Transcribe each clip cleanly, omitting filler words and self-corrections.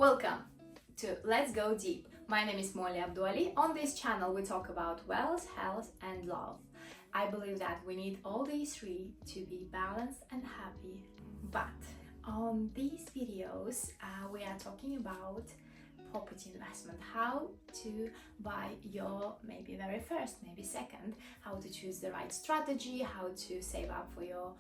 Welcome to Let's Go Deep. My name is Molly Abduali. On this channel we talk about wealth, health and love. I believe that we need all these three to be balanced and happy. But on these videos we are talking about property investment, how to buy your maybe very first, maybe second, how to choose the right strategy, how to save up for your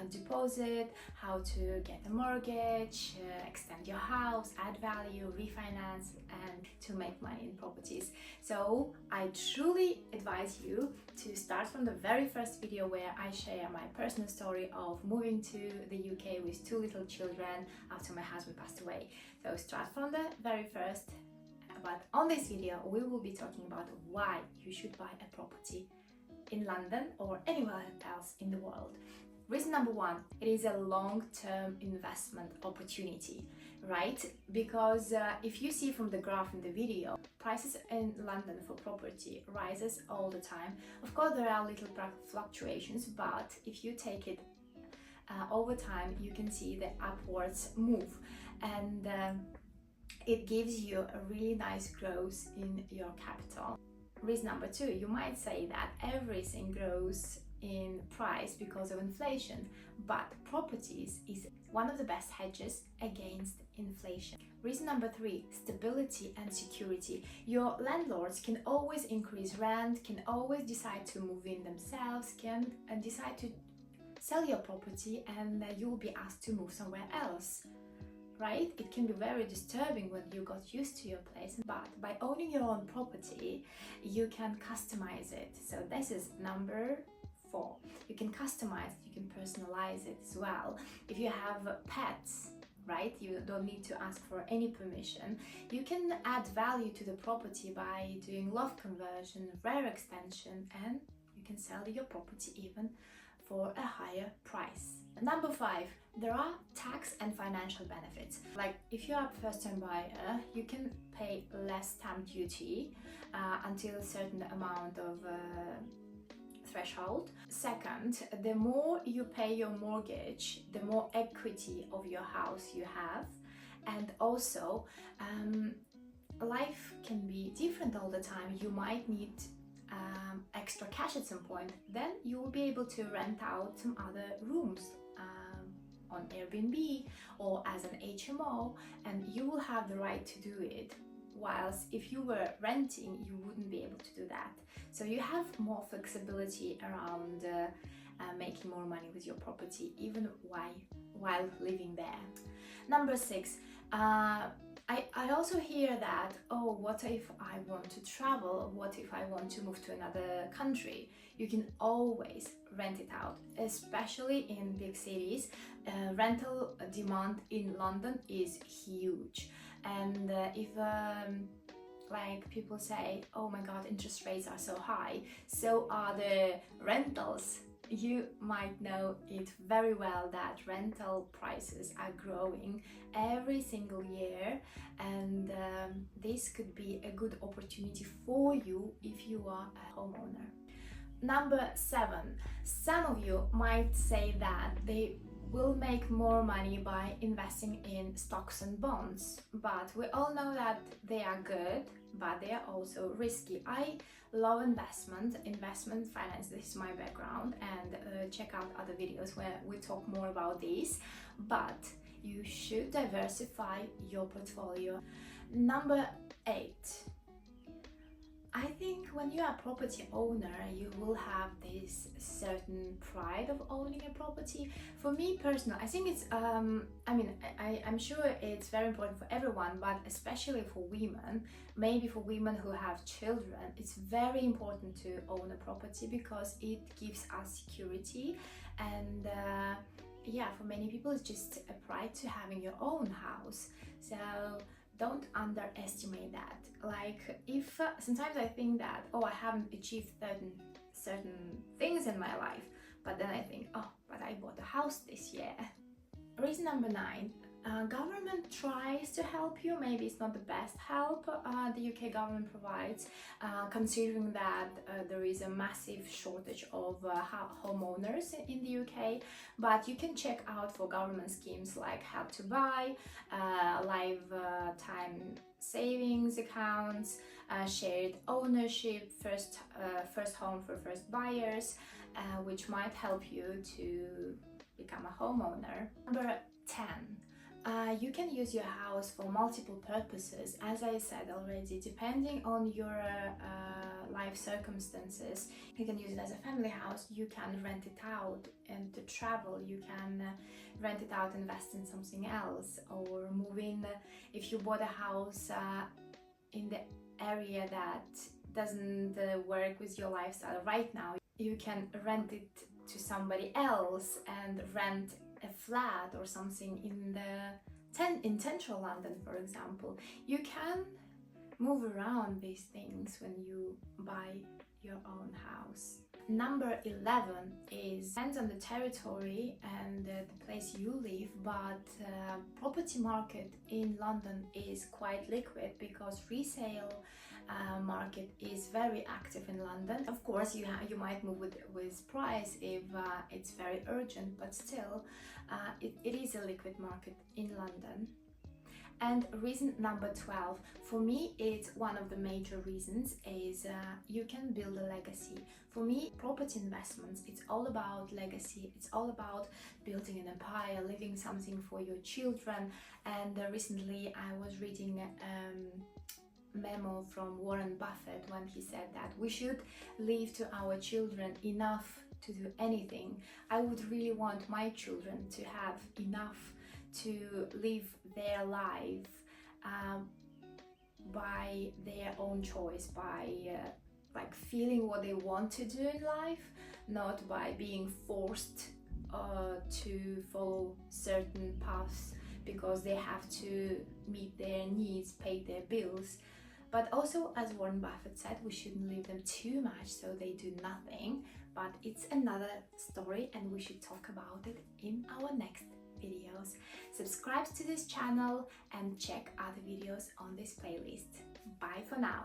deposit, how to get a mortgage, extend your house, add value, refinance, and to make money in properties. So I truly advise you to start from the very first video where I share my personal story of moving to the UK with 2 little children after my husband passed away. So start from the very first, but on this video we will be talking about why you should buy a property in London or anywhere else in the world. Reason number one, it is a long-term investment opportunity, right? Because if you see from the graph in the video, prices in London for property rises all the time. Of course there are little fluctuations, but if you take it over time, you can see the upwards move, and it gives you a really nice growth in your capital. Reason number two, you might say that everything grows in price because of inflation, but properties is one of the best hedges against inflation. Reason number three, stability and security. Your landlords can always increase rent, can always decide to move in themselves, can decide to sell your property, and you will be asked to move somewhere else, right? It can be very disturbing when you got used to your place, but by owning your own property you can customize it. So this is number 4. You can customize, you can personalize it as well. If you have pets, right, you don't need to ask for any permission. You can add value to the property by doing loft conversion, rear extension, and you can sell your property even for a higher price. Number 5, there are tax and financial benefits. Like if you are a first-time buyer, you can pay less stamp duty until a certain amount of threshold. Second, the more you pay your mortgage, the more equity of your house you have, and also life can be different all the time. You might need extra cash at some point, then you will be able to rent out some other rooms on Airbnb or as an HMO, and you will have the right to do it, whilst if you were renting you wouldn't be able to do that. So you have more flexibility around making more money with your property even while living there. Number 6, I also hear that, oh, what if I want to travel? What if I want to move to another country? You can always rent it out, especially in big cities. Rental demand in London is huge, and if like people say, oh my god, interest rates are so high, so are the rentals. You might know it very well that rental prices are growing every single year, and this could be a good opportunity for you if you are a homeowner. Number 7, some of you might say that they will make more money by investing in stocks and bonds, but we all know that they are good, but they are also risky. I love investment finance, this is my background, and check out other videos where we talk more about this, but you should diversify your portfolio. Number 8, I think when you are a property owner, you will have this certain pride of owning a property. For me personally, I think it's, I'm sure it's very important for everyone, but especially for women, maybe for women who have children, it's very important to own a property because it gives us security, and yeah, for many people it's just a pride to having your own house. So don't underestimate that. Like if sometimes I think that, oh, I haven't achieved certain things in my life, but then I think, oh, but I bought a house this year. Reason number 9, Government tries to help you. Maybe it's not the best help the UK government provides, considering that there is a massive shortage of homeowners in the UK. But you can check out for government schemes like Help to Buy, lifetime savings accounts, shared ownership, first home for first buyers, which might help you to become a homeowner. Number 10. You can use your house for multiple purposes, as I said already, depending on your life circumstances. You can use it as a family house, you can rent it out and to travel, you can rent it out, invest in something else, or move in. If you bought a house in the area that doesn't work with your lifestyle right now, you can rent it to somebody else and rent a flat or something in central London, for example. You can move around these things when you buy your own house. Number 11 depends on the territory and the place you live, but property market in London is quite liquid because resale market is very active in London. Of course, you might move with price if it's very urgent, but still it is a liquid market in London. And reason number 12, for me it's one of the major reasons, is you can build a legacy. For me, property investments, it's all about legacy, it's all about building an empire, leaving something for your children. And recently I was reading memo from Warren Buffett when he said that we should leave to our children enough to do anything. I would really want my children to have enough to live their life by their own choice, by like feeling what they want to do in life, not by being forced to follow certain paths because they have to meet their needs, pay their bills. But also, as Warren Buffett said, we shouldn't leave them too much so they do nothing. But it's another story and we should talk about it in our next videos. Subscribe to this channel and check other videos on this playlist. Bye for now.